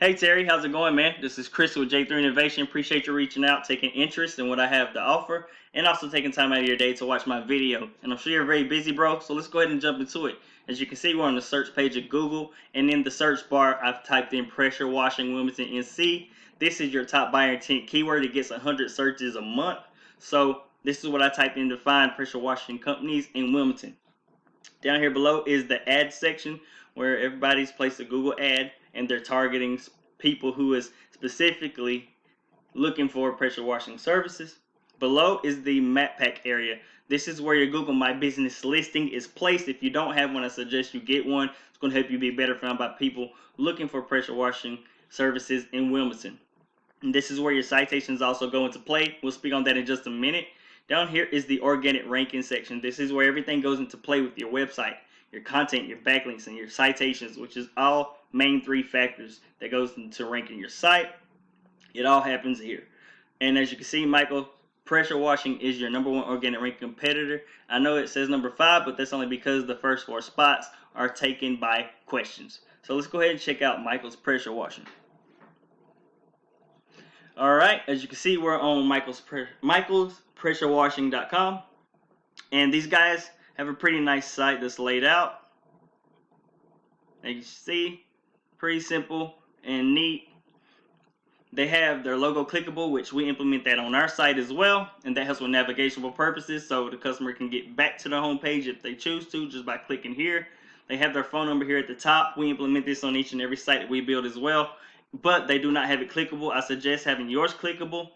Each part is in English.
Hey Terry, how's it going, man? This is Chris with J3 Innovation. Appreciate you reaching out, taking interest in what I have to offer, and also taking time out of your day to watch my video. And I'm sure you're very busy, bro, so let's go ahead and jump into it. As you can see, we're on the search page of Google, and in the search bar, I've typed in pressure washing Wilmington, NC. This is your top buyer intent keyword. It gets 100 searches a month. So this is what I typed in to find pressure washing companies in Wilmington. Down here below is the ad section where everybody's placed a Google ad and they're targeting people who is specifically looking for pressure washing services. Below is the map pack area. This is where your Google My Business listing is placed. If you don't have one, I suggest you get one. It's going to help you be better found by people looking for pressure washing services in Wilmington. And this is where your citations also go into play. We'll speak on that in just a minute. Down here is the organic ranking section. This is where everything goes into play with your website, your content, your backlinks, and your citations, which is all main three factors that goes into ranking your site. It all happens here. And as you can see, Michael, pressure washing is your #1 organic ranking competitor. I know it says number 5, but that's only because the first 4 spots are taken by questions. So let's go ahead and check out Michael's pressure washing. All right, as you can see, we're on michaelspressurewashing.com, and these guys have a pretty nice site that's laid out. As you see, pretty simple and neat. They have their logo clickable, which we implement that on our site as well, and that helps with navigational purposes, so the customer can get back to the home page if they choose to, just by clicking here. They have their phone number here at the top. We implement this on each and every site that we build as well, but they do not have it clickable. I suggest having yours clickable,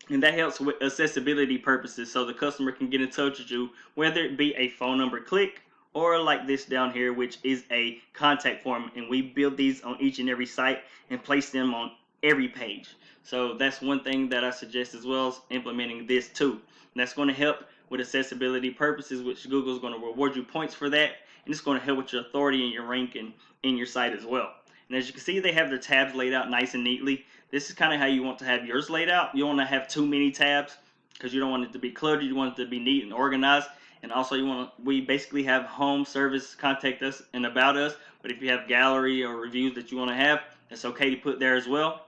and that helps with accessibility purposes, so the customer can get in touch with you, whether it be a phone number click or like this down here, which is a contact form, and we build these on each and every site and place them on every page. So that's one thing that I suggest, as well as implementing this too. And that's going to help with accessibility purposes, which Google is going to reward you points for that, and it's going to help with your authority and your ranking in your site as well. And as you can see, they have their tabs laid out nice and neatly. This is kind of how you want to have yours laid out. You don't want to have too many tabs because you don't want it to be cluttered. You want it to be neat and organized. And also, we basically have home, service, contact us, and about us. But if you have gallery or reviews that you want to have, it's okay to put there as well.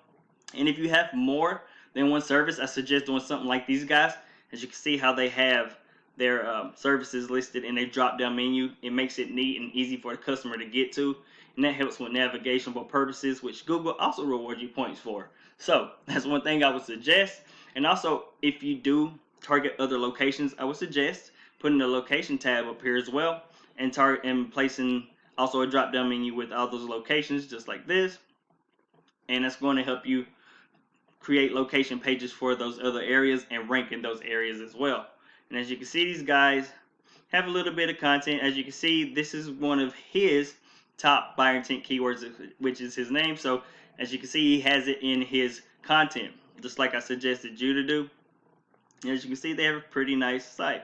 And if you have more than one service, I suggest doing something like these guys. As you can see how they have their services listed in a drop-down menu. It makes it neat and easy for the customer to get to, and that helps with navigational purposes, which Google also rewards you points for. So that's one thing I would suggest. And also, if you do target other locations, I would suggest putting the location tab up here as well, and placing also a drop-down menu with all those locations, just like this. And that's going to help you create location pages for those other areas and rank in those areas as well. And as you can see, these guys have a little bit of content. As you can see, this is one of his top buyer intent keywords, which is his name. So as you can see, he has it in his content, just like I suggested you to do. And as you can see, they have a pretty nice site.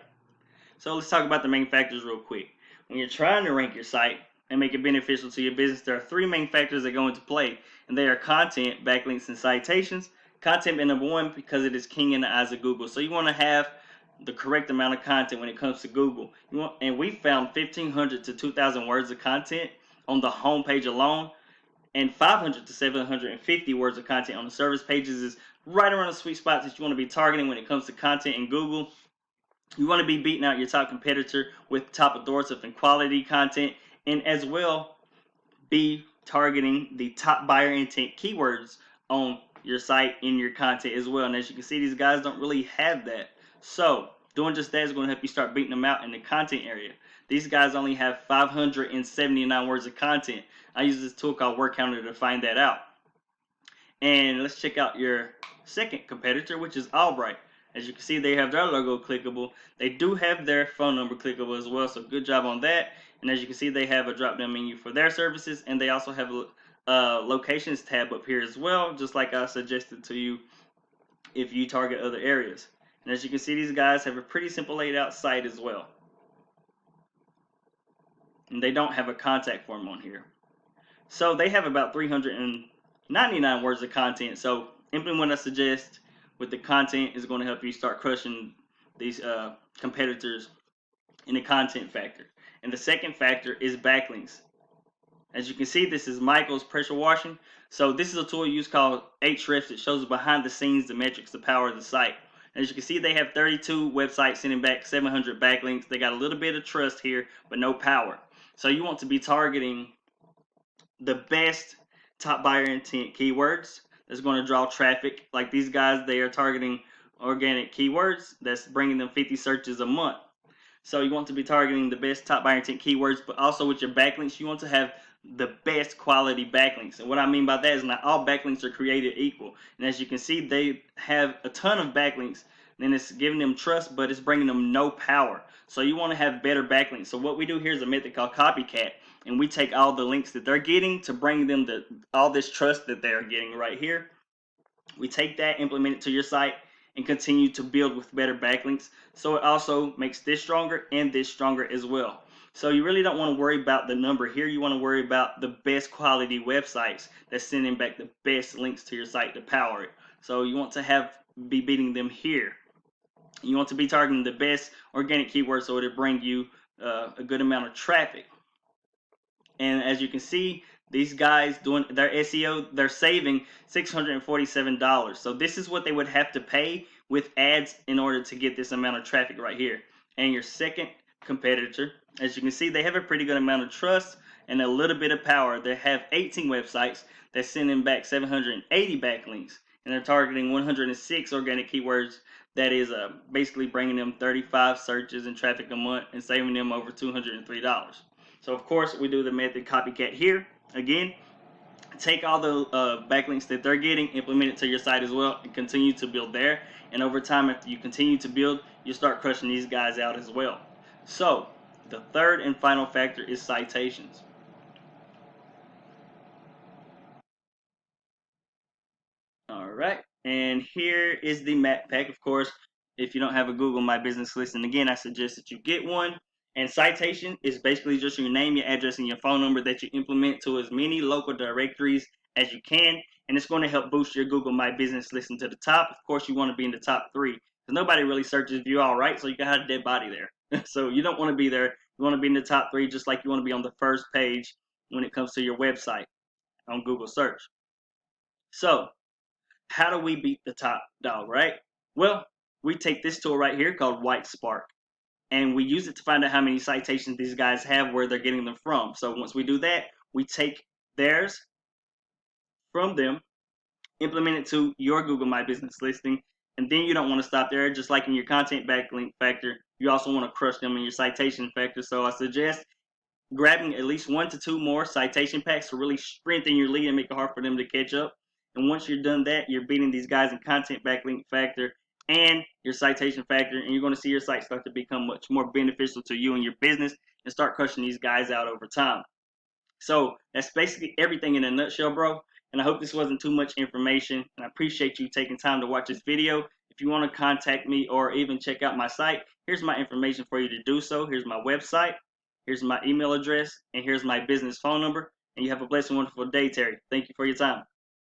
So let's talk about the main factors real quick. When you're trying to rank your site and make it beneficial to your business, there are 3 main factors that go into play, and they are content, backlinks, and citations. Content being #1 because it is king in the eyes of Google. So you want to have the correct amount of content when it comes to Google. And we found 1,500 to 2,000 words of content on the home page alone, and 500 to 750 words of content on the service pages is right around the sweet spot that you want to be targeting when it comes to content in Google. You want to be beating out your top competitor with top authoritative and quality content, and as well be targeting the top buyer intent keywords on your site in your content as well. And as you can see, these guys don't really have that. So doing just that is going to help you start beating them out in the content area. These guys only have 579 words of content. I use this tool called Word Counter to find that out. And let's check out your second competitor, which is Albright. As you can see, they have their logo clickable. They do have their phone number clickable as well, so good job on that. And as you can see, they have a drop-down menu for their services, and they also have a locations tab up here as well, just like I suggested to you if you target other areas. And as you can see, these guys have a pretty simple laid out site as well. And they don't have a contact form on here. So they have about 399 words of content. So implement what I suggest with the content is going to help you start crushing these competitors in the content factor. And the second factor is backlinks. As you can see, this is Michael's pressure washing. So this is a tool used called Hrefs. It shows behind the scenes the metrics, the power of the site. As you can see, they have 32 websites sending back 700 backlinks. They got a little bit of trust here, but no power. So you want to be targeting the best top buyer intent keywords that's going to draw traffic. Like these guys, they are targeting organic keywords that's bringing them 50 searches a month. So you want to be targeting the best top buyer intent keywords, but also with your backlinks, you want to have the best quality backlinks. And what I mean by that is not all backlinks are created equal. And as you can see, they have a ton of backlinks, and it's giving them trust, but it's bringing them no power. So you want to have better backlinks. So what we do here is a method called copycat, and we take all the links that they're getting to bring them all this trust that they're getting right here. We take that, implement it to your site, and continue to build with better backlinks. So it also makes this stronger and this stronger as well. So you really don't want to worry about the number here. You want to worry about the best quality websites that's sending back the best links to your site to power it. So you want to be beating them here. You want to be targeting the best organic keywords so it'll bring you a good amount of traffic. And as you can see, these guys doing their SEO, they're saving $647. So this is what they would have to pay with ads in order to get this amount of traffic right here. And your second competitor, as you can see, they have a pretty good amount of trust and a little bit of power. They have 18 websites that's sending back 780 backlinks, and they're targeting 106 organic keywords. That is basically bringing them 35 searches and traffic a month and saving them over $203. So of course we do the method copycat here. Again, take all the backlinks that they're getting, implement it to your site as well, and continue to build there. And over time, after you continue to build, you start crushing these guys out as well. So the third and final factor is citations. All right, and here is the map pack. Of course, if you don't have a Google My Business Listing, again, I suggest that you get one. And citation is basically just your name, your address, and your phone number that you implement to as many local directories as you can. And it's going to help boost your Google My Business Listing to the top. Of course, you want to be in the top 3 because nobody really searches you all right, so you can have a dead body there. So you don't want to be there. You want to be in the top 3 just like you want to be on the first page when it comes to your website on Google search. So how do we beat the top dog, right? Well, we take this tool right here called White Spark, and we use it to find out how many citations these guys have, where they're getting them from. So once we do that, we take theirs from them, implement it to your Google My Business listing, and then you don't want to stop there. Just like in your content backlink factor, you also want to crush them in your citation factor. So I suggest grabbing at least 1 to 2 more citation packs to really strengthen your lead and make it hard for them to catch up. And once you're done that, you're beating these guys in content backlink factor and your citation factor, and you're going to see your site start to become much more beneficial to you and your business and start crushing these guys out over time. So that's basically everything in a nutshell, bro. And I hope this wasn't too much information, and I appreciate you taking time to watch this video. If you want to contact me or even check out my site, here's my information for you to do so. Here's my website, here's my email address, and here's my business phone number. And you have a blessed and wonderful day, Terry. Thank you for your time.